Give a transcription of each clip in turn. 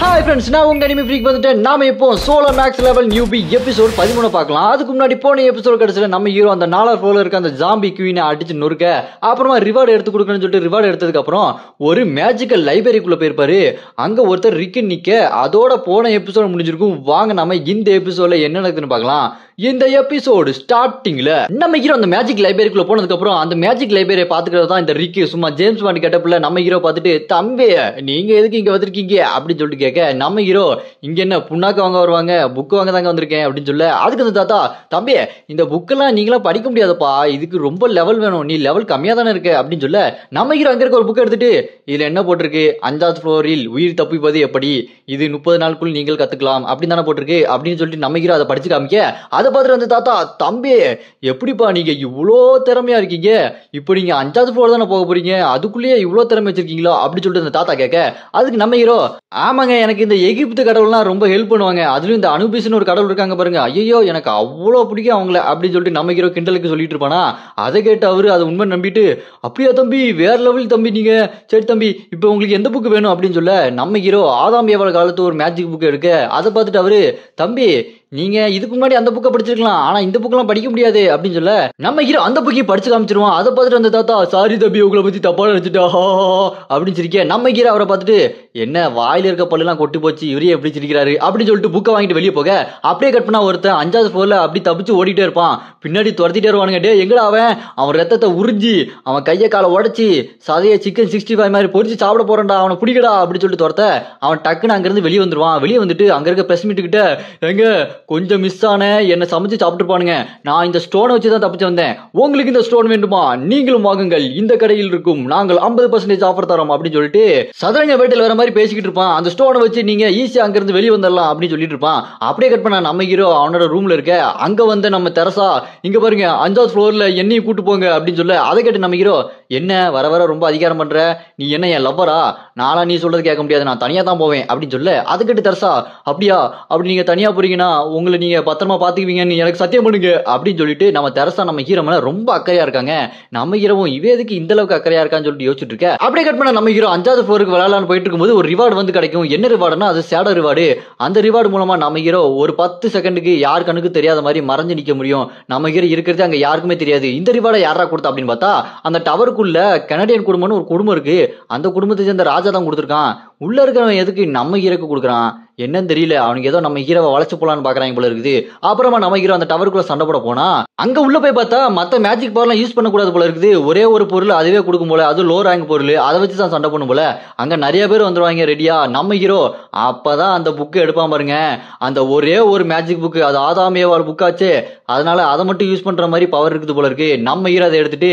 Hi friends, நான் உங்க anime freak வந்துட்டேன். நாம இப்போ solo maths level newbie episode 13 பார்க்கலாம். அதுக்கு முன்னாடி போன எபிசோட் கடைசில நம்ம ஹீரோ அந்த 4 ஃப்ளோர்ல இருக்க அந்த ஜாம்பி குவீனை அடிச்சு நொறுக்க, அப்புறமா ரிவார்டு எடுத்து கொடுக்கணும்னு சொல்லிட்டு ரிவார்டு எடுத்ததுக்கு அப்புறம் ஒரு மேஜிக்கல் லைப்ரரிக்குள்ள போயிருப்பாரு. அங்க ஒருத்தர் ரிக்கு நிக்க, அதோட போன எபிசோட் முடிஞ்சிருக்கும். வாங்க நாம இந்த எபிசோட்ல என்ன நடக்குதுன்னு பார்க்கலாம். இந்த எபிசோடு ஸ்டார்டிங்ல நம்ம ஹீரோ அந்த மேஜிக் லைப்ரரிக்குள்ள போனதுக்கு அப்புறம் அந்த மேஜிக் லைப்ரரியை பாத்துக்கிறது தான் இந்த ரிக்கு. சும்மா ஜேம்ஸ் பாண்ட் கெட்டப்ல நம்ம ஹீரோ பார்த்துட்டு, தம்பி நீங்க எதுக்கு இங்க வந்திருக்கீங்க அப்படின்னு சொல்லிட்டு கேட்க, நம்ம ஹீரோ இங்க என்ன புண்ணாக்கு வாங்க வருவாங்க, புக்கு வாங்க தாங்க வந்திருக்கேன் அப்படின்னு சொல்ல, அதுக்கு அந்த தாத்தா, தம்பி இந்த புக்கெல்லாம் நீங்களா படிக்க முடியாதப்பா, இதுக்கு ரொம்ப லெவல் வேணும், நீ லெவல் கம்மியா தானே இருக்க அப்படின்னு சொல்ல, நம்ம ஹீரோ அங்க இருக்க ஒரு புக் எடுத்துட்டு, இதுல என்ன போட்டிருக்கு, 5வது ஃப்ளோரில் உயிர் தப்பிப்பது எப்படி, இது 30 நாளுக்குள் நீங்கள் கத்துக்கலாம் அப்படின்னு தானே போட்டிருக்கு அப்படின்னு சொல்லிட்டு நம்ம ஹீரோ அதை படிச்சு காமிக்க, அதை பார்த்துட்டு அந்த தாத்தா, தம்பி எப்படிப்பா நீங்க இவ்வளோ திறமையா இருக்கீங்க, இப்போ நீங்க 5வது ஃப்ளோர் தானே போக போறீங்க, அதுக்குள்ளேயே இவ்வளோ திறமை வச்சிருக்கீங்களா அப்படின்னு சொல்லிட்டு அந்த தாத்தா கேட்க, அதுக்கு நம்ம ஹீரோ, ஆமாங்க எனக்கு இந்த எகிப்து கடவுள்லாம் ரொம்ப ஹெல்ப் பண்ணுவாங்க, அதுலயும் இந்த அனுபிஸ்னு ஒரு கடவுள் இருக்காங்க பாருங்க, ஐயோ எனக்கு அவ்வளோ பிடிக்கும் அவங்கள அப்படின்னு சொல்லிட்டு நம்ம ஹீரோ கிண்டலுக்கு சொல்லிட்டு இருப்பானா. அதை கேட்டு அவரு அதை உண்மை நம்பிட்டு, அப்படியா தம்பி வேற லெவல் தம்பி நீங்க, சரி தம்பி இப்போ உங்களுக்கு எந்த புக்கு வேணும் அப்படின்னு சொல்ல, நம்ம ஹீரோ ஆதாம் ஏவாள் காலத்து ஒரு மேஜிக் புக் எடுக்க, அதை பார்த்துட்டு அவரு, தம்பி நீங்க இதுக்கு முன்னாடி அந்த புக்கை படிச்சிருக்கலாம், ஆனா இந்த புக்கெல்லாம் படிக்க முடியாது அப்படின்னு சொல்ல, நம்ம ஹீரோ அந்த புக்கையும் படிச்சு காமிச்சிருவான். அதை பார்த்துட்டு அந்த தாத்தா, சாரி தம்பி உங்களை பத்தி தப்பா நினைச்சிட்டா அப்படின்னு சிரிக்க, நம்ம ஹீரோ அவரை பார்த்துட்டு, என்ன வாயில இருக்க பல்லெல்லாம் கொட்டி போச்சு, இவரே எப்படி சிரிக்கிறாரு அப்படின்னு சொல்லிட்டு புக்கை வாங்கிட்டு வெளியே போக, அப்படியே கட் பண்ணா ஒருத்தன் 5வது ஃப்ளோர்ல அப்படி தப்பிச்சு ஓடிட்டே இருப்பான். பின்னாடி துரத்திட்டே இருவானுங்க. டே எங்கடா அவன் ரத்தத்தை உறிஞ்சி அவன் கையை காலை உடச்சி சதையை சிக்கன் 65 மாதிரி பொரிச்சு சாப்பிட போறான்டா, அவனை பிடிக்கடா அப்படின்னு சொல்லிட்டு துரத்த, அவன் டக்குன்னு அங்கிருந்து வெளியே வந்துருவான். வெளியே வந்துட்டு அங்க இருக்க பிரஸ் மீட் கிட்ட, எங்க கொஞ்சம் மிஸ் ஆன என்ன சமைச்சு சாப்பிட்டுருப்பானுங்க, நான் இந்த ஸ்டோனை வச்சு தான் தப்பிச்சு வந்தேன், உங்களுக்கு இந்த ஸ்டோன் வேண்டுமா நீங்களும் வாங்குங்கள், இந்த கடையில் இருக்கும், நாங்கள் 50% ஆஃபர் தரோம் அப்படின்னு சொல்லிட்டு சதுரங்க வேட்டையில் வர மாதிரி பேசிக்கிட்டு இருப்பான். அந்த ஸ்டோனை வச்சு நீங்க ஈஸியா அங்கிருந்து வெளியே வந்துடலாம் அப்படின்னு சொல்லிட்டு இருப்பான். அப்படியே கட் பண்ண நம்ம ஹீரோ அவனோட ரூம்ல இருக்க, அங்க வந்து நம்ம தெரசா, இங்க பாருங்க 5வது ஃப்ளோர்ல என்னையும் கூட்டு போங்க அப்படின்னு சொல்ல, அதை கேட்டு நம்ம ஹீரோ, என்ன வர வர ரொம்ப அதிகாரம் பண்ற, நீ என்ன என் லவ்வரா, நானா நீ சொல்றது கேட்க முடியாது, நான் தனியா தான் போவேன் அப்படின்னு சொல்ல, அதை கேட்டு தெரசா, அப்படியா அப்படி நீங்க தனியா போறீங்கன்னா உங்களை நீங்க பத்திரமா பாத்துக்குவீங்கன்னு எனக்கு சத்தியம் பண்ணுங்க அப்படின்னு சொல்லிட்டு நம்ம தெரசா நம்ம ஹீரோ மேல ரொம்ப அக்கறையா இருக்காங்க. நம்ம ஹீரோவும் இவே எதுக்கு இந்த அளவுக்கு அக்கறையா இருக்கான்னு சொல்லிட்டு யோசிச்சுட்டு இருக்க, அப்படியே கட் பண்ண நம்ம ஹீரோ 5வது ஃப்ளோருக்கு விளையாடலான்னு போயிட்டு இருக்கும்போது ஒரு ரிவார்டு வந்து கிடைக்கும். என்ன ரிவார்டுனா அது ஷேடோ ரிவார்டு. அந்த ரிவார்டு மூலமா நம்ம ஹீரோ ஒரு 10 செகண்டுக்கு யார் கண்ணுக்கு தெரியாத மாதிரி மறைஞ்சு நிக்க முடியும். நம்ம ஹீரோ இருக்கிறது அங்க யாருக்குமே தெரியாது. இந்த ரிவார்டை யாரா கொடுத்தா அப்படின்னு பார்த்தா, அந்த டவருக்குள்ள கனடியன் குடும்பம்னு ஒரு குடும்பம் இருக்கு, அந்த குடும்பத்தை சேர்ந்த ராஜா தான் கொடுத்துருக்கான். உள்ள இருக்கிறவன் எதுக்கு நம்ம ஹீரோக்கு கொடுக்குறான் என்னன்னு தெரியல, அவனுக்கு ஏதோ நம்ம ஹீரோவை வளைச்சு போலான்னு பாக்குறாங்க போல இருக்குது. அப்புறமா நம்ம ஹீரோ அந்த டவருக்குள்ள சண்டை போட போனா, அங்க உள்ள போய் பார்த்தா மத்த மேஜிக் பவர்லாம் யூஸ் பண்ணக்கூடாது போல இருக்குது. ஒரே ஒரு பொருள் அதுவே கொடுக்கும் போல, அது லோ ரேங்க் பொருள், அதை வச்சு தான் சண்டை பண்ணும் போல. அங்க நிறைய பேர் வந்துருவாங்க ரெடியா. நம்ம ஹீரோ அப்பதான் அந்த புக்கு எடுப்பான் பாருங்க, அந்த ஒரே ஒரு மேஜிக் புக்கு, அது ஆதாம் ஏவாள் புக்காச்சு, அதனால அதை மட்டும் யூஸ் பண்ற மாதிரி பவர் இருக்குது போல இருக்கு. நம்ம ஹீரோ அதை எடுத்துட்டு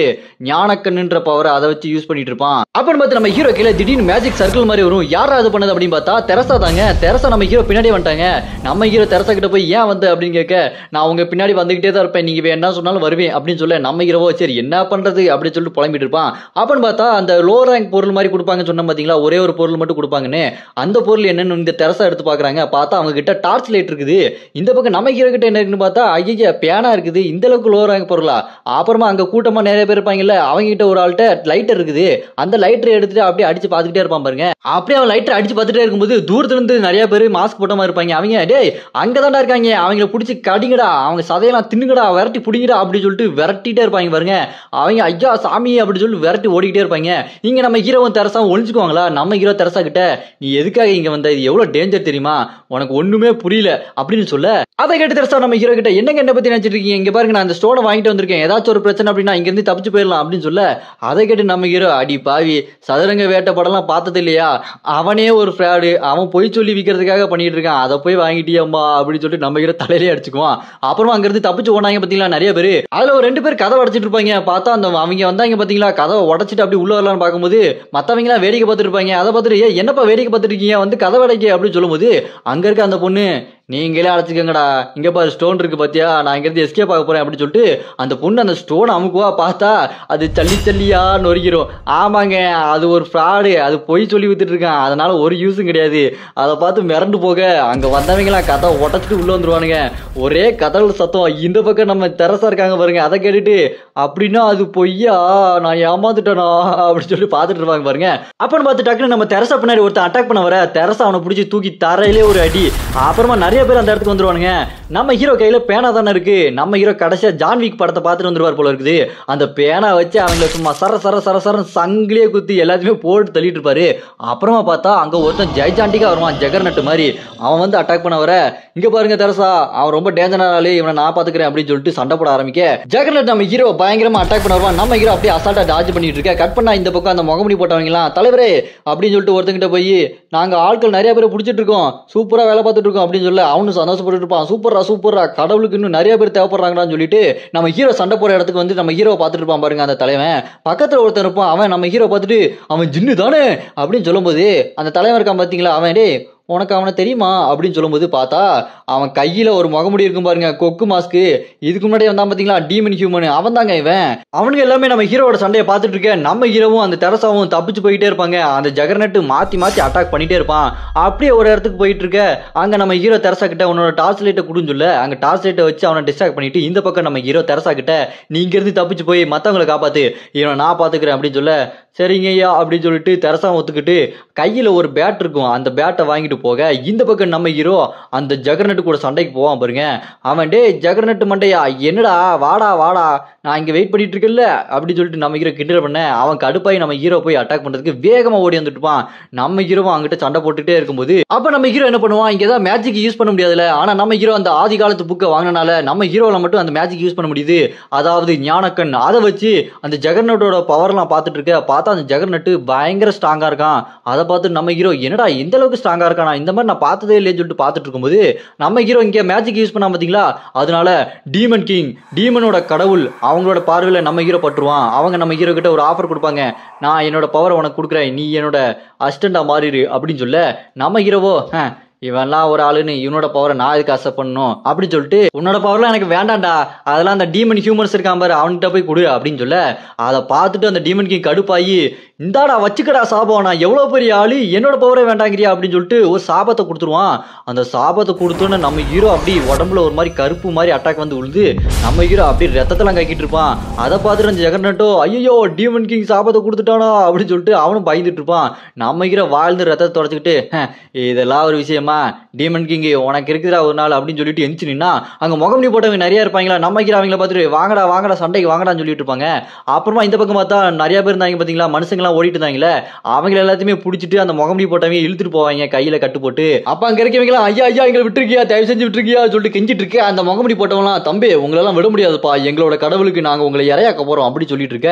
ஞானக்கண்ணுன்ற பவரை அதை வச்சு யூஸ் பண்ணிட்டு இருப்பான். அப்படின்னு பார்த்து நம்ம ஹீரோ கீழே திடீர்னு மேஜிக் சர்க்கிள் மாதிரி வரும். யாரா அது பண்ணது அப்படின்னு பார்த்தா தெரசா தாங்க. தெரசா நம்ம ஹீரோ பின்னாடி வந்துட்டாங்க. நம்ம ஹீரோ தெரசா கிட்ட போய் ஏன் வந்து அப்படின்னு கேட்க, நான் உங்க பின்னாடி வந்துகிட்டே தான் இருப்பேன், நீங்க என்ன சொன்னாலும் வருவேன் அப்படின்னு சொல்ல, நம்ம ஹீரோவோ சரி என்ன பண்றது அப்படின்னு சொல்லிட்டு புலம்பிட்டு இருப்பான். அப்படின்னு பார்த்தா அந்த லோ ரேங்க் பொருள் மாதிரி கொடுப்பாங்கன்னு சொன்ன பாத்தீங்களா, ஒரே ஒரு பொருள் மட்டும் கொடுப்பாங்கன்னு, அந்த பொருள் என்னன்னு இந்த தெரசா எடுத்து பாக்குறாங்க. பார்த்தா அவங்க கிட்ட டார்ச் லைட் இருக்குது. இந்த பக்கம் நம்ம ஹீரோ கிட்ட என்ன இருக்குன்னு பார்த்தா, ஐயா பேனா இருக்குது, இந்த அளவுக்கு லோ ரேங்க் பொருளா. அப்புறமா அங்க கூட்டமா நிறைய பேர் இருப்பாங்கல்ல, அவங்க கிட்ட ஒரு ஆள்கிட்ட லைட்டர் இருக்குது. அந்த லைட்டரை எடுத்துட்டு அப்படியே அடிச்சு பார்த்துக்கிட்டே இருப்பான் பாருங்க. அப்படியே அவன் லைட்டர் அடிச்சு பார்த்துட்டே இருக்கும்போது தூரத்துல இருந்து நிறைய பேர் மாஸ்க் போட்ட மாதிரி இருப்பாங்க. அவங்க டேய் அங்கதான்டா இருக்காங்க, அவங்கள பிடிச்சி கடிங்கடா, அவங்க சதையெல்லாம் தின்னுங்கடா, விரட்டி பிடிங்கடா அப்படின்னு சொல்லிட்டு விரட்டிட்டே இருப்பாங்க பாருங்க. அவங்க ஐயா சாமி அப்படின்னு சொல்லி விரட்டி ஓடிக்கிட்டே இருப்பாங்க. இங்க நம்ம ஹீரோவும் தெரசாவும் ஒளிஞ்சுக்குவாங்களா. நம்ம ஹீரோ தெரசா கிட்ட, நீ எதுக்காக இங்க வந்த, இது எவ்வளவு டேஞ்சர் தெரியுமா, உனக்கு ஒண்ணுமே புரியல அப்படின்னு சொல்ல, அதை கேட்டு தெரசா நம்ம ஹீரோ கிட்ட, என்னங்க என்ன பத்தி நினைச்சிட்டு இருக்கீங்க, இங்க பாருங்க நான் அந்த ஸ்டோனை வாங்கிட்டு வந்திருக்கேன், ஏதாச்சும் ஒரு பிரச்சனை அப்படின்னா இங்க இருந்து தப்பிச்சு போயிடலாம் அப்படின்னு சொல்ல, அதை கேட்டு நம்ம ஹீரோ, அடி பாவி சதுரங்க வேட்டை படம்லாம் பார்த்தது இல்லையா, அவனே ஒரு ஃப்ராடு, அவன் போய் சொல்லி விற்கிறதுக்காக பண்ணிட்டு இருக்கான், அதை போய் வாங்கிட்டியம்மா அப்படின்னு சொல்லிட்டு நம்ம ஹீரோ தலையிலே அடிச்சுக்குவான். அப்புறமா அங்க இருந்து தப்பிச்சு ஓனாங்க பாத்தீங்களா நிறைய பேர். அதுல ஒரு 2 பேர் கதை உடைச்சிட்டு இருப்பாங்க. பார்த்தா அந்த அவங்க வந்தாங்க பாத்தீங்களா, கதவை உடைச்சிட்டு அப்படி உள்ள வரலான்னு பார்க்கும்போது மத்தவங்க எல்லாம் வேடிக்கை பார்த்துட்டு இருப்பாங்க. அதை பார்த்துட்டு, என்னப்பா வேடிக்கை பார்த்துட்டு இருக்கீங்க, வந்து கதை உடைக்க அப்படின்னு சொல்லும்போது, அங்க இருக்க அந்த பொண்ணு, நீங்களே அழைச்சிக்கங்கடா, இங்க பாரு ஸ்டோன் இருக்கு பாத்தியா, நான் இங்க இருந்து எஸ்கேப் ஆக போறேன் அப்படின்னு சொல்லிட்டு அந்த பொண்ணு அந்த ஸ்டோன் அமுக்குவா, பார்த்தா அது சல்லி சல்லியா நொறுக்கிறோம். ஆமாங்க, அது ஒரு ஃப்ராடு, அது பொய் சொல்லி வித்துட்டு இருக்கான், அதனால ஒரு யூஸும் கிடையாது. அதை பார்த்து மிரண்டு போக அங்க வந்தவங்களாம் கதை உடச்சிட்டு உள்ள வந்துருவானுங்க. ஒரே கதவுல சத்தம். இந்த பக்கம் நம்ம தெரசா இருக்காங்க பாருங்க, அதை கேட்டுட்டு அப்படின்னா அது பொய்யா, நான் ஏமாந்துட்டேனா அப்படின்னு சொல்லி பாத்துட்டு இருப்பாங்க பாருங்க. அப்பன்னு பார்த்து டக்குன்னு நம்ம தெரசா பின்னாடி ஒருத்தன் அட்டாக் பண்ண வர தெரசா அவனை பிடிச்சி தூக்கி தரையிலே ஒரு அடி. அப்புறமா நிறைய பேர் அந்த இடத்துக்கு வந்துருவானுங்க. நம்ம ஹீரோ கையில பேனா தானே இருக்கு. நம்ம ஹீரோ கடைசியா ஜான் விக் படத்தை பார்த்துட்டு வந்துருவார் போல இருக்குது. அந்த பேனா வச்சு அவங்கள சும்மா சர சர சர சர சங்கிலே குத்தி எல்லாத்தையுமே போட்டு தள்ளிட்டு இருப்பாரு. அப்புறமா பார்த்தா அங்க ஒருத்தன் ஜெய்ஜாண்டிக்கா வருவான், ஜெகர்நட் மாதிரி. அவன் வந்து அட்டாக் பண்ண வர, இங்க பாருங்க தெரசா, அவன் ரொம்ப டேஞ்சரான ஆளு, இவனை நான் பாத்துக்கிறேன் அப்படின்னு சொல்லிட்டு சண்டை போட ஆரம்பிக்க ஜெகர்நட் நம்ம ஹீரோ பயங்கரமா அட்டாக் பண்ண வருவான். நம்ம ஹீரோ அப்படியே அசால்ட்டா டாஜ் பண்ணிட்டு இருக்க. கட் பண்ணா இந்த பக்கம் அந்த முகமுடி போட்டவங்களாம், தலைவரே அப்படின்னு சொல்லிட்டு ஒருத்தங்கிட்ட போய், நாங்க ஆட்கள் நிறைய பேரை பிடிச்சிட்டு இருக்கோம், சூப்பரா வேலை பார்த்துட்டு இருக்கோம் அப்படின்னு சொல்ல அவனு சந்தோஷப்பட்டு இருப்பான். சூப்பரா சூப்பரா, கடவுளுக்கு இன்னும் நிறைய பேர் தேவைப்படுறாங்கன்னு சொல்லிட்டு நம்ம ஹீரோ சண்டை போற இடத்துக்கு வந்து நம்ம ஹீரோ பார்த்துட்டு இருப்பான் பாருங்க. அந்த தலைவன் பக்கத்துல ஒருத்தன் இருப்பான், அவன் நம்ம ஹீரோ பார்த்துட்டு அவன் ஜின்னு தானே அப்படின்னு சொல்லும் போது அந்த தலைவன் இருக்கான் பாத்தீங்களா, அவன் டே உனக்கு அவனை தெரியுமா அப்படின்னு சொல்லும்போது பார்த்தா அவன் கையில ஒரு முகமுடி இருக்கும் பாருங்க, கொக்கு மாஸ்க்கு. இதுக்கு முன்னாடி வந்தான் பாத்தீங்களா டீமன் ஹியூமன், அவன் தாங்க இவன். அவனுக்கு எல்லாமே நம்ம ஹீரோட சண்டையை பார்த்துட்டு இருக்க. நம்ம ஹீரோவும் அந்த தெரசாவும் தப்பிச்சு போயிட்டே இருப்பாங்க. அந்த ஜெகர்நட் மாத்தி மாத்தி அட்டாக் பண்ணிட்டே இருப்பான். அப்படியே ஒரு இடத்துக்கு போயிட்டு இருக்க. அங்க நம்ம ஹீரோ தெரசா கிட்ட உன்னோட டார்ச் லைட்டை குடுன்னு சொல்ல அங்க டார்ச் லைட்டை வச்சு அவனை டிஸ்ட்ராக்ட் பண்ணிட்டு இந்த பக்கம் நம்ம ஹீரோ தெரசா கிட்ட, நீ இங்க இருந்து தப்பிச்சு போய் மத்தவங்களை காப்பாத்து, இவனை நான் பாத்துக்கிறேன் அப்படின்னு சொல்ல, சரிங்க ஐயா அப்படின்னு சொல்லிட்டு தெரசா ஒத்துக்கிட்டு கையில ஒரு பேட் இருக்கும், அந்த பேட்டை வாங்கிட்டு போக இந்த பக்கம் நம்ம ஹீரோ அந்த ஜெகர்நட் கூட சண்டைக்கு போவான் பாருங்க. அவன் டே ஜெகர்நட் மண்டையா, என்னடா வாடா வாடா, நான் இங்க வெயிட் பண்ணிட்டு இருக்கேன்ல அப்படின்னு சொல்லிட்டு நம்ம ஹீரோ கிண்டல் பண்ண அவன் கடுப்பாய் நம்ம ஹீரோ போய் அட்டாக் பண்றதுக்கு வேகமா ஓடி வந்துட்டுப்பான். நம்ம ஹீரோவும் அங்கிட்ட சண்டை போட்டுட்டே இருக்கும்போது அப்ப நம்ம ஹீரோ என்ன பண்ணுவான், இங்க ஏதாவது மேஜிக் யூஸ் பண்ண முடியாதுல. ஆனா நம்ம ஹீரோ அந்த ஆதி காலத்து புக்கை வாங்கினால நம்ம ஹீரோல மட்டும் அந்த மேஜிக் யூஸ் பண்ண முடியுது, அதாவது ஞானக்கண். அதை வச்சு அந்த ஜெகர்நட்டோட பவர்லாம் பார்த்துட்டு இருக்க. பார்த்தா அந்த ஜெகர்நட் பயங்கர ஸ்ட்ராங்கா இருக்கான். அதை பார்த்து நம்ம ஹீரோ என்னடா இந்த அளவுக்கு ஸ்ட்ராங்கா இருக்கானா, இந்த மாதிரி நான் பார்த்ததே இல்லைன்னு சொல்லிட்டு பார்த்துட்டு இருக்கும்போது நம்ம ஹீரோ இங்க மேஜிக் யூஸ் பண்ணா பாத்தீங்களா, அதனால டீமன் கிங், டீமனோட கடவுள், அவங்களோட பார்வையில நம்ம ஹீரோ பட்டுருவான். அவங்க நம்ம ஹீரோ கிட்ட ஒரு ஆஃபர் கொடுப்பாங்க, நான் என்னோட பவரை உனக்கு கொடுக்குறேன், நீ என்னோட அசிஸ்டண்டா மாறிடு அப்படின்னு சொல்ல நம்ம ஹீரோவோ, இவன்லாம் ஒரு ஆளுன்னு இவனோட பவரை நான் எதுக்கு அக்செப்ட் பண்ணணும் அப்படின்னு சொல்லிட்டு, உன்னோட பவர்லாம் எனக்கு வேண்டாம்டா, அதெல்லாம் அந்த டீமன் ஹியூமன்ஸ் இருக்கான் பாரு அவன்கிட்ட போய் கொடு அப்படின்னு சொல்ல அதை பார்த்துட்டு அந்த டீமன் கிங் கடுப்பாயி, இந்தாடா வச்சுக்கடா சாபம், நான் எவ்வளவு பெரிய ஆளு, என்னோட பவரே வேண்டாங்கிறியா அப்படின்னு சொல்லிட்டு ஒரு சாபத்தை கொடுத்துருவான். அந்த சாபத்தை கொடுத்தோன்னு நம்ம ஹீரோ அப்படி உடம்புல ஒரு மாதிரி கருப்பு மாதிரி அட்டாக் வந்து உழுது நம்ம ஹீரோ அப்படி ரத்தத்தெல்லாம் கக்கிட்டு இருப்பான். அதை பார்த்துட்டு அந்த ஜெகர்நட்டோ ஐயோ டீமன் கிங் சாபத்தை கொடுத்துட்டானா அப்படின்னு சொல்லிட்டு அவனும் பயந்துட்டு இருப்பான். நம்ம ஹீரோ வாழ்ந்து ரத்தத்தை தொடச்சிக்கிட்டு, இதெல்லாம் ஒரு விஷயமா டீமன் கிங் உனக்கு இருக்குதா ஒரு நாள் அப்படின்னு சொல்லிட்டு எந்திச்சு நின்னா அங்க முகமுடி போட்டவங்க நிறைய இருப்பாங்களா. நம்ம ஹீரோ அவங்கள பார்த்துட்டு வாங்கடா வாங்கடா சண்டைக்கு வாங்கடான்னு சொல்லிட்டு இருப்பாங்க. அப்புறமா இந்த பக்கம் பார்த்தா நிறைய பேர் இருந்தாங்க பாத்தீங்களா, மனுஷங்களாம் ஓடிட்டு இருந்தாங்களே, அவங்க எல்லாத்தையுமே பிடிச்சிட்டு அந்த முகமுடி போட்டவங்க இழுத்துட்டு போவாங்க கையில கட்டு போட்டு. அப்ப அங்க இருக்கவங்களா ஐயா ஐயா எங்களை விட்டுருக்கியா, தயவு செஞ்சு விட்டுருக்கியா சொல்லிட்டு கெஞ்சிட்டு இருக்கு. அந்த முகமுடி போட்டவங்களாம், தம்பி உங்களெல்லாம் விட முடியாதுப்பா, எங்களோட கடவுளுக்கு நாங்க உங்களை இறையாக்க போறோம் அப்படி சொல்லிட்டு இருக்க.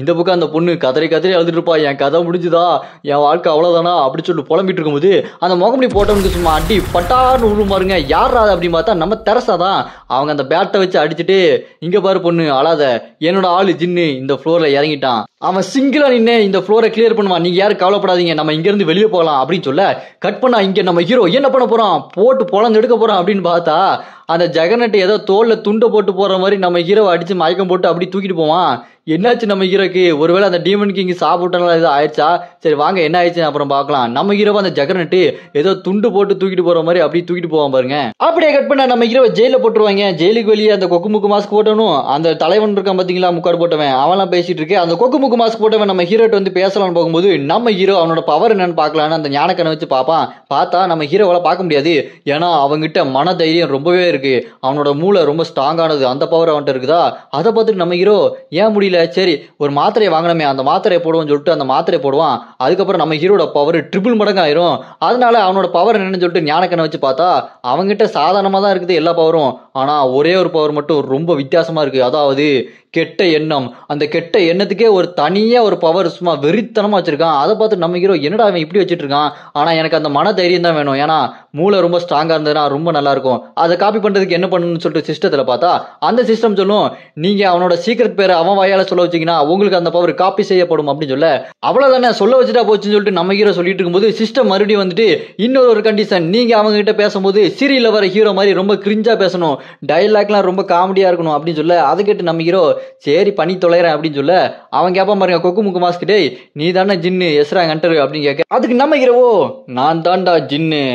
இந்த பக்கம் அந்த பொண்ணு கதறி கதறி அழுதுட்டு இருப்பா, என் கதை முடிஞ்சுதா, என் வாழ்க்கை அவ்வளவுதானா அப்படி சொல்லிட்டு புலம்பிட்டு இருக்கும்போது அந்த முகமுடி போட்டவனுக்கு சும்மா அடி பட்டான்னு உருளும் பாருங்க. யாரா அப்படின்னு பார்த்தா நம்ம தெரசா தான். அவங்க அந்த பேட்டை வச்சு அடிச்சுட்டு, இங்க பாரு பொண்ணு அழாத, என்னோட ஆளு ஜின்னு இந்த ஃப்ளோர்ல இறங்கிட்டான், அவன் சிங்கிளா நின்று இந்த ஃப்ளோரை கிளியர் பண்ணுவான், நீங்க யாரும் கவலைப்படாதீங்க, நம்ம இங்க இருந்து வெளியே போகலாம் அப்படின்னு சொல்ல கட் பண்ணா இங்க நம்ம ஹீரோ என்ன பண்ண போறான், போட்டு பொழந்து எடுக்க போறான் அப்படின்னு பார்த்தா அந்த ஜெகர்நட் ஏதோ தோல்ல துண்டை போட்டு போற மாதிரி நம்ம ஹீரோவை அடிச்சு மயக்கம் போட்டு அப்படி தூக்கிட்டு போவான். என்னாச்சு நம்ம ஹீரோக்கு, ஒருவேளை அந்த டீமன் கிங் சாப்பிட்டனால ஏதோ ஆயிடுச்சா, சரி வாங்க என்ன ஆயிடுச்சு அப்புறம் பார்க்கலாம். நம்ம ஹீரோவை அந்த ஜெகர்நட் ஏதோ துண்டு போட்டு தூக்கிட்டு போற மாதிரி அப்படி தூக்கிட்டு போவான் பாருங்க. அப்படியே கட் பண்ண நம்ம ஹீரோவை ஜெயில போட்டுருவாங்க. ஜெயிலுக்கு வெளியே அந்த கொக்கு முக்கு மாஸ்க் போட்டவனும் அந்த தலைவன் இருக்கான் பாத்தீங்களா முக்காடு போட்டவன், அவன்லாம் பேசிட்டு இருக்கு. அந்த கொக்கு முக்கு மாஸ்க் போட்டவன் நம்ம ஹீரோட்ட வந்து பேசலாம்னு போகும்போது நம்ம ஹீரோ அவனோட பவர் என்னன்னு பார்க்கலான்னு அந்த ஞானக்கண்ணை வச்சு பார்ப்பான். பார்த்தா நம்ம ஹீரோவால பார்க்க முடியாது, ஏன்னா அவங்கிட்ட மன தைரியம் ரொம்பவே இருக்கு, அவனோட மூளை ரொம்ப ஸ்ட்ராங்கானது, அந்த பவர் அவன்கிட்ட இருக்குதா. அதை பார்த்துட்டு நம்ம ஹீரோ ஏன் முடியல, சரி ஒரு மாத்திரையை வாங்கணுமே அந்த மாத்திரையை போடுவோம்னு சொல்லிட்டு அந்த மாத்திரையை போடுவான். அதுக்கப்புறம் நம்ம ஹீரோட பவர் ட்ரிபிள் மடங்கு ஆயிரும். அதனால அவனோட பவர் என்னன்னு சொல்லிட்டு ஞானக்கண்ணை வச்சு பார்த்தா அவங்கிட்ட சாதாரணமா தான் இருக்குது எல்லா பவரும், ஆனா ஒரே ஒரு பவர் மட்டும் ரொம்ப வித்தியாசமா இருக்கு, அதாவது கெட்ட எண்ணம். அந்த கெட்ட எண்ணத்துக்கே ஒரு தனியா ஒரு பவர் சும்மா வெறித்தனமா வச்சிருக்கான். அதை பார்த்து நம்ம ஹீரோ என்னடா அவன் இப்படி வச்சிட்டு இருக்கான், ஆனா எனக்கு அந்த மன தைரியம் தான் வேணும், ஏன்னா மூளை ரொம்ப ஸ்ட்ராங்கா இருந்ததுன்னா ரொம்ப நல்லா இருக்கும். அதை காப்பி பண்றதுக்கு என்ன பண்ணணும்னு சொல்லிட்டு சிஸ்டத்துல பார்த்தா அந்த சிஸ்டம் சொல்லும், நீங்க அவனோட சீக்ரெட் பேரை அவன் வாயால பேரை சொல்ல வச்சீங்கன்னா உங்களுக்கு அந்த பவர் காப்பி செய்யப்படும் அப்படின்னு சொல்ல அவ்வளவுதானே சொல்ல வச்சுட்டா போச்சுன்னு சொல்லிட்டு நம்ம ஹீரோ சொல்லிட்டு இருக்கும்போது சிஸ்டம் மறுபடியும் வந்துட்டு இன்னொரு கண்டிஷன், நீங்க அவங்க கிட்ட பேசும்போது சீரியல்ல வர ஹீரோ மாதிரி ரொம்ப கிரிஞ்சா பேசணும், டைலாக்லாம் ரொம்ப காமெடியா இருக்கணும் அப்படின்னு சொல்ல அதை கேட்டு நம்ம ஹீரோ சரி பண்ணி தொலைறேன் அப்படின்னு சொல்ல அவன் கேட்பான் பாருங்க கொக்கு முக்கு மாஸ்கிட்டே நீ தானே ஜின்னு எஸ்ரா ஹண்டர் அப்படின்னு கேட்க அதுக்கு நம்ம ஹீரோவோ நான் தான்டா ஜின்னு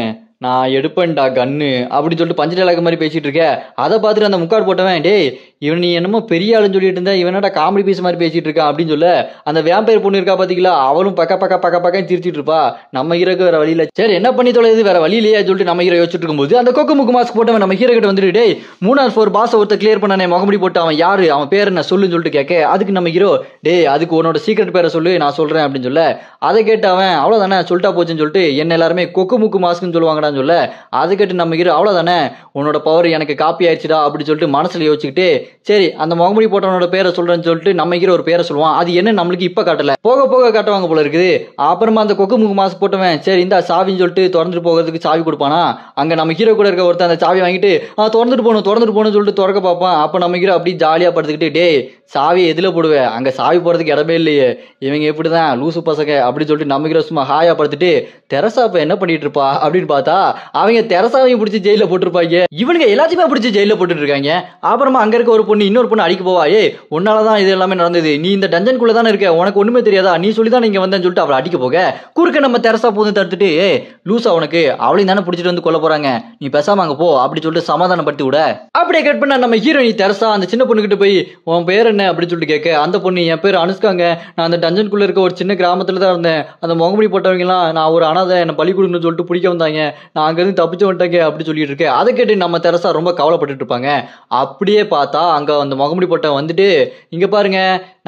நான் எடுப்பேன்டா கன்னு அப்படின்னு சொல்லிட்டு பஞ்ச டைலாக் மாதிரி பேசிட்டு இருக்க. அதை பார்த்துட்டு அந்த முக்காடு போட்டவன் டேய் இவன் நீ என்னமோ பெரிய ஆளுன்னு சொல்லிட்டு இருந்தா இவனடா காமெடி பீஸ் மாதிரி பேசிட்டு இருக்கான் அப்படின்னு சொல்ல அந்த வேம்பயர் பொண்ணு இருக்கா பாத்தீங்களா அவளும் பக்கம் சிரிச்சிட்டு இருப்பா. நம்ம ஹீரோக்கு வேற வழியில சரி என்ன பண்ணி தொலைது வேற வழி இல்லையா சொல்லிட்டு நம்ம ஹீரோ யோசிச்சுட்டு இருக்கும்போது அந்த கொக்கு முக்கு மாஸ்க் போட்டவன் நம்ம ஹீரோ கிட்ட வந்துட்டு டேய் 3/4 பாஸ் ஒருத்தர் கிளியர் பண்ணானே முகமுடி போட்டு அவன் யாரு அவன் பேர் என்ன சொல்லுன்னு சொல்லிட்டு கேட்க அதுக்கு நம்ம ஹீரோ டேய் அதுக்கு உன்னோட சீக்ரெட் பேரை சொல்லு நான் சொல்றேன் அப்படின்னு சொல்ல அதை கேட்டு அவன் அவ்வளவுதானே சொல்லிட்டா போச்சுன்னு சொல்லிட்டு என்ன எல்லாருமே கொக்கு முக்கு மாஸ்க்னு சொல்லுவாங்கடான்னு சொல்ல அது கேட்டு நம்ம ஹீரோ அவ்வளவுதானே உன்னோட பவர் எனக்கு காப்பி ஆயிடுச்சுடா அப்படின்னு சொல்லிட்டு மனசுல யோசிச்சுக்கிட்டு சரி அந்த முகமுடி போட்டவனோட பேரை சொல்றேன்னு சொல்லிட்டு நம்ம ஹீரோ ஒரு பேரை சொல்லுவான். அது என்ன நம்மளுக்கு இப்ப காட்டல போக போக காட்டுவாங்க போல இருக்குது. அப்புறமா அந்த கொக்கு முக்கு மாஸ்க் போட்டவன் சரி இந்த சாவின்னு சொல்லிட்டு திறந்துட்டு போகிறதுக்கு சாவி கொடுப்பானா அங்க நம்ம ஹீரோ கூட இருக்க ஒருத்தன் அந்த சாவி வாங்கிட்டு திறந்துட்டு போகணும்னு சொல்லிட்டு திறக்க பார்ப்பான். அப்ப நம்ம ஹீரோ அப்படி ஜாலியா படுத்துக்கிட்டு டேய் சாவி எதுல போடுவேன் அங்க சாவி போறதுக்கு இடமே இல்லையே இவங்க எப்படிதான் லூசு பசங்க அப்படின்னு சொல்லிட்டு நம்ம ஹீரோ சும்மா ஹாயா படுத்துட்டு தெரசா இப்ப என்ன பண்ணிட்டு இருப்பா அப்படின்னு பார்த்தா அவங்க தெரசாவையும் பிடிச்சி ஜெயில போட்டிருப்பாங்க. இவனுங்க எல்லாத்தையுமே பிடிச்சி ஜெயில போட்டுட்டு இருக்காங்க. அப்புறமா அங்க இருக்க ஒரு பொண்ணு இன்னொரு பொண்ணு அடிக்க போவா ஏய் உன்னாலதான் இது எல்லாமே நடந்தது நீ இந்த டஞ்சனுக்குள்ள தானே இருக்க உனக்கு ஒண்ணுமே தெரியாதா நீ சொல்லிதான் நீங்க வந்தேன்னு சொல்லிட்டு அவளை அடிக்க போக குறுக்க நம்ம தெரசா போது தடுத்துட்டு ஏ லூசா உனக்கு அவளையும் தானே பிடிச்சிட்டு வந்து கொல்ல போறாங்க நீ பேசாம அங்க போ அப்படி சொல்லிட்டு சமாதானப்படுத்தி விட அப்படியே கட் பண்ண நம்ம ஹீரோயினி தெரசா அந்த சின்ன பொண்ணு கிட்ட போய் உன் பேர் என்ன அப்படின்னு சொல்லிட்டு கேட்க அந்த பொண்ணு என் பேர் அனுஷ்காங்க நான் அந்த டஞ்சனுக்குள்ள இருக்க ஒரு சின்ன கிராமத்துல தான் இருந்தேன் அந்த முகமுடி போட்டவங்க எல்லாம் நான் ஒரு அனாதை என்ன பழி கொடுக்கணும்னு சொல்லிட்டு பிடிக்க வந்தாங்க நான் அங்க இருந்து தப்பிச்சு வந்துட்டேங்க அப்படி சொல்லிட்டு இருக்கேன். அதை கேட்டு நம்ம தெரசா ரொம்ப கவலைப்பட்டு இருப்பாங்க. அப்படியே பார்த்தா அங்க அந்த முகமுடி போட்டவன் வந்துட்டு இங்க பாருங்க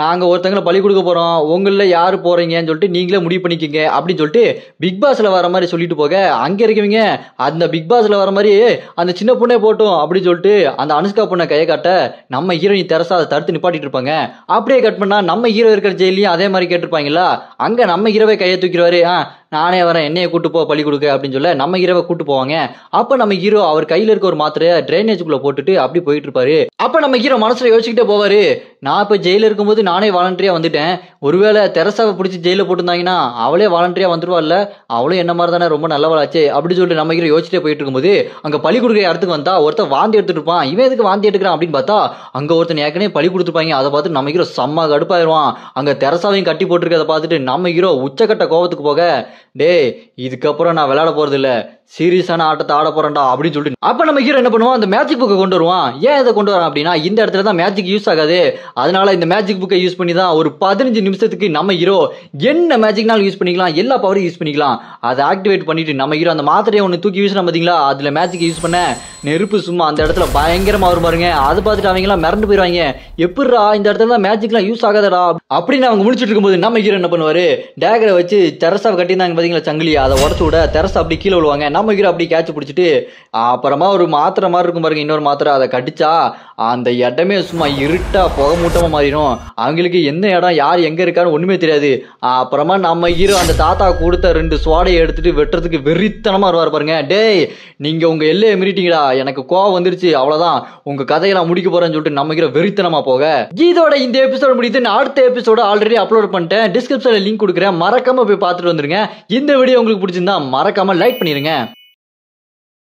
நாங்க ஒருத்தங்களை பழி கொடுக்க போறோம் உங்கள யாரு போறீங்கன்னு சொல்லிட்டு நீங்களே முடிவு பண்ணிக்கங்க அப்படின்னு சொல்லிட்டு பிக் பாஸ்ல வர மாதிரி சொல்லிட்டு போக அங்க இருக்கவங்க அந்த பிக் பாஸ்ல வர மாதிரி அந்த சின்ன பொண்ணே போட்டோம் அப்படின்னு சொல்லிட்டு அந்த அனுஷ்கா பொண்ணை கையை காட்ட நம்ம ஹீரோயின் தெரசா அதை தடுத்து நிப்பாட்டிட்டு இருப்பாங்க. அப்படியே கட் பண்ணா நம்ம ஹீரோ இருக்கிற ஜெயிலையும் அதே மாதிரி கேட்டிருப்பாங்களா அங்க நம்ம ஹீரோவை கையை தூக்கிடுவாரு நானே வரேன் என்னைய கூட்டு போ பழி கொடுக்க அப்படின்னு சொல்ல நம்ம ஹீரோவை கூட்டு போவாங்க. அப்ப நம்ம ஹீரோ அவர் கையில இருக்க ஒரு மாத்திரைய ட்ரைனேஜுக்குள்ள போட்டுட்டு அப்படி போயிட்டு இருப்பாரு. அப்ப நம்ம ஹீரோ மனசுல யோசிச்சுக்கிட்டே போவாரு நான் இப்ப ஜெயில இருக்கும்போது நானே வாலண்டரியா வந்துட்டேன் ஒருவேளை தெரசாவை பிடிச்சி ஜெயில போட்டுருந்தாங்கன்னா அவளே வாலண்டரியா வந்துருவா இல்ல அவளும் என்ன மாதிரி தானே ரொம்ப நல்லவளாச்சே அப்படி சொல்லிட்டு நம்ம ஹீரோ யோசிச்சுட்டே போயிட்டு இருக்கும்போது அங்க பழி கொடுக்குற இடத்துக்கு வந்தா ஒருத்தன் வாந்தி எடுத்துட்டு இருப்பான் இவன் எதுக்கு வாந்தி எடுக்கிறான் அப்படின்னு பார்த்தா அங்க ஒருத்தன் ஏற்கனவே பழி கொடுத்துருப்பாங்க. அதை பார்த்து நம்ம ஹீரோ செம்ம கடுப்பாயிருவான். அங்க தெரசாவையும் கட்டி போட்டுருக்கதை பார்த்துட்டு நம்ம ஹீரோ உச்சக்கட்ட கோவத்துக்கு போக டேய் இதுக்கப்புறம் நான் விளையாட போறது இல்ல சீரியஸான ஆட்டத்தை ஆட போறேன்டா அப்படின்னு சொல்லிட்டு அப்ப நம்ம ஹீரோ என்ன பண்ணுவான் அந்த மேஜிக் புக்கை கொண்டு வருவான். ஏன் இதை கொண்டு வரான் அப்படின்னா இந்த இடத்துல தான் மேஜிக் யூஸ் ஆகாது அதனால இந்த மேஜிக் புக்கை யூஸ் பண்ணி தான் ஒரு 15 நிமிஷத்துக்கு நம்ம ஹீரோ என்ன மேஜிக்னாலும் யூஸ் பண்ணிக்கலாம் எல்லா பவரையும் யூஸ் பண்ணிக்கலாம். அதை ஆக்டிவேட் பண்ணிட்டு நம்ம ஹீரோ அந்த மாத்திரையை ஒன்று தூக்கி யூஸ் பாத்தீங்களா அதுல மேஜிக் யூஸ் பண்ண நெருப்பு சும்மா அந்த இடத்துல பயங்கரமா வரும் பாருங்க. அதை பார்த்துட்டு அவங்க எல்லாம் மிரண்டு போயிருவாங்க எப்படிரா இந்த இடத்துல தான் மேஜிக்லாம் யூஸ் ஆகாதடா அப்படின்னு அவங்க முடிச்சுட்டு இருக்கும்போது நம்ம ஹீரோ என்ன பண்ணுவாரு டேகரை வச்சு தெரசாவை கட்டியிருந்தாங்க பாத்தீங்களா சங்கிலி அதை உடச்சு விட தெரசா அப்படி கீழே விழுவாங்க. நம்ம ஹீரோ அப்படி கேட்ச் பிடிச்சிட்டு அப்புறமா ஒரு மாத்திரை மாதிரி இருக்கும் பாருங்க இன்னொரு மாத்திரை அதை கடிச்சா அந்த இடமே சும்மா இருட்டா புகை மூட்டமா மாறிடும் அவங்களுக்கு என்ன இடம் யார் எங்க இருக்கான்னு ஒண்ணுமே தெரியாது. அப்புறமா நம்ம ஹீரோ அந்த தாத்தா கொடுத்த 2 சுவாடையை எடுத்துட்டு வெட்டுறதுக்கு வெறித்தனமா வருவார் பாருங்க. டேய் நீங்க உங்க எல்லையை மீறிட்டீங்களா எனக்கு கோவம் வந்துருச்சு அவ்வளவுதான் உங்க கதையெல்லாம் முடிக்க போறேன்னு சொல்லிட்டு நம்ம ஹீரோ வெறித்தனமா போக இதோட இந்த எபிசோட் முடித்து அடுத்த எபிசோட ஆல்ரெடி அப்லோட் பண்ணிட்டேன் டிஸ்கிரிப்ஷன்ல லிங்க் கொடுக்குறேன் மறக்காம போய் பார்த்துட்டு வந்துருங்க. இந்த வீடியோ உங்களுக்கு பிடிச்சிருந்தா மறக்காம லைக் பண்ணிருங்க.